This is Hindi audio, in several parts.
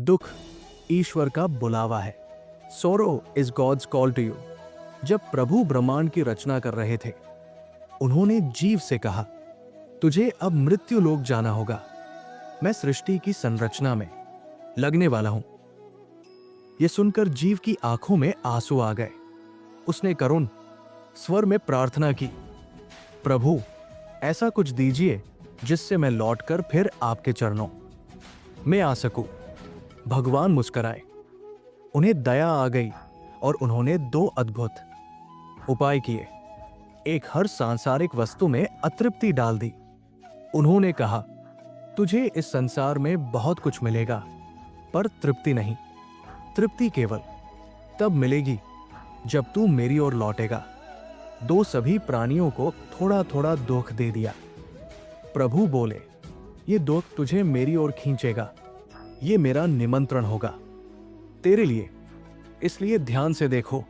दुख ईश्वर का बुलावा है। Sorrow is God's call to you. जब प्रभु ब्रह्मांड की रचना कर रहे थे, उन्होंने जीव से कहा, तुझे अब मृत्यु लोक जाना होगा। मैं सृष्टि की संरचना में लगने वाला हूं। यह सुनकर जीव की आंखों में आंसू आ गए। उसने करुण स्वर में प्रार्थना की, प्रभु ऐसा कुछ दीजिए जिससे मैं लौटकर फिर आपके चरणों में आ सकूं। भगवान मुस्कुराए, उन्हें दया आ गई और उन्होंने दो अद्भुत उपाय किए। एक, हर सांसारिक वस्तु में अतृप्ति डाल दी। उन्होंने कहा, तुझे इस संसार में बहुत कुछ मिलेगा, पर तृप्ति नहीं। तृप्ति केवल तब मिलेगी जब तू मेरी ओर लौटेगा। दो, सभी प्राणियों को थोड़ा थोड़ा दुख दे दिया। प्रभु बोले, ये दुख तुझे मेरी ओर खींचेगा। ये मेरा निमंत्रण होगा तेरे लिए। इसलिए ध्यान से देखो,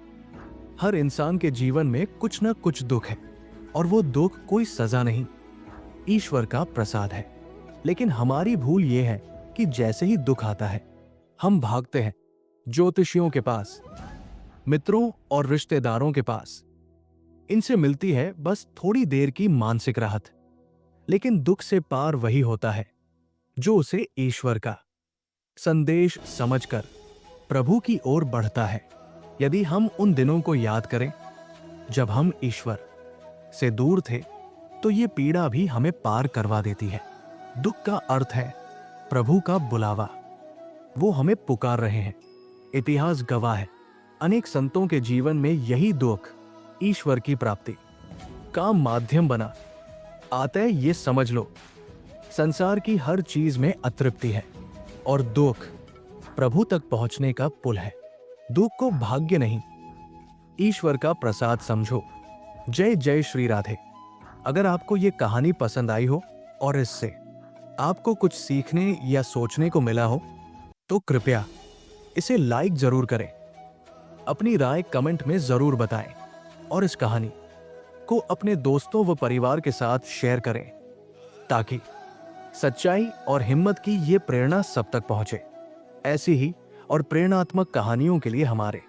हर इंसान के जीवन में कुछ न कुछ दुख है, और वो दुख कोई सजा नहीं, ईश्वर का प्रसाद है। लेकिन हमारी भूल ये है कि जैसे ही दुख आता है, हम भागते हैं ज्योतिषियों के पास, मित्रों और रिश्तेदारों के पास। इनसे मिलती है बस थोड़ी देर की मानसिक राहत। लेकिन दुख से पार वही होता है जो उसे ईश्वर का संदेश समझकर प्रभु की ओर बढ़ता है। यदि हम उन दिनों को याद करें जब हम ईश्वर से दूर थे, तो ये पीड़ा भी हमें पार करवा देती है। दुख का अर्थ है प्रभु का बुलावा। वो हमें पुकार रहे हैं। इतिहास गवाह है, अनेक संतों के जीवन में यही दुख ईश्वर की प्राप्ति का माध्यम बना। अतः ये समझ लो, संसार की हर चीज में अतृप्ति है और दुख प्रभु तक पहुंचने का पुल है। दुख को भाग्य नहीं, ईश्वर का प्रसाद समझो। जय जय श्री राधे। अगर आपको ये कहानी पसंद आई हो और इससे आपको कुछ सीखने या सोचने को मिला हो, तो कृपया इसे लाइक जरूर करें, अपनी राय कमेंट में जरूर बताएं और इस कहानी को अपने दोस्तों व परिवार के साथ शेयर करें, ताकि सच्चाई और हिम्मत की ये प्रेरणा सब तक पहुंचे। ऐसी ही और प्रेरणात्मक कहानियों के लिए हमारे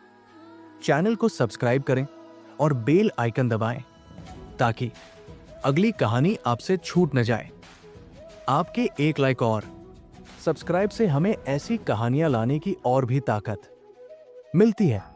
चैनल को सब्सक्राइब करें और बेल आइकन दबाएं, ताकि अगली कहानी आपसे छूट न जाए। आपके एक लाइक और सब्सक्राइब से हमें ऐसी कहानियां लाने की और भी ताकत मिलती है।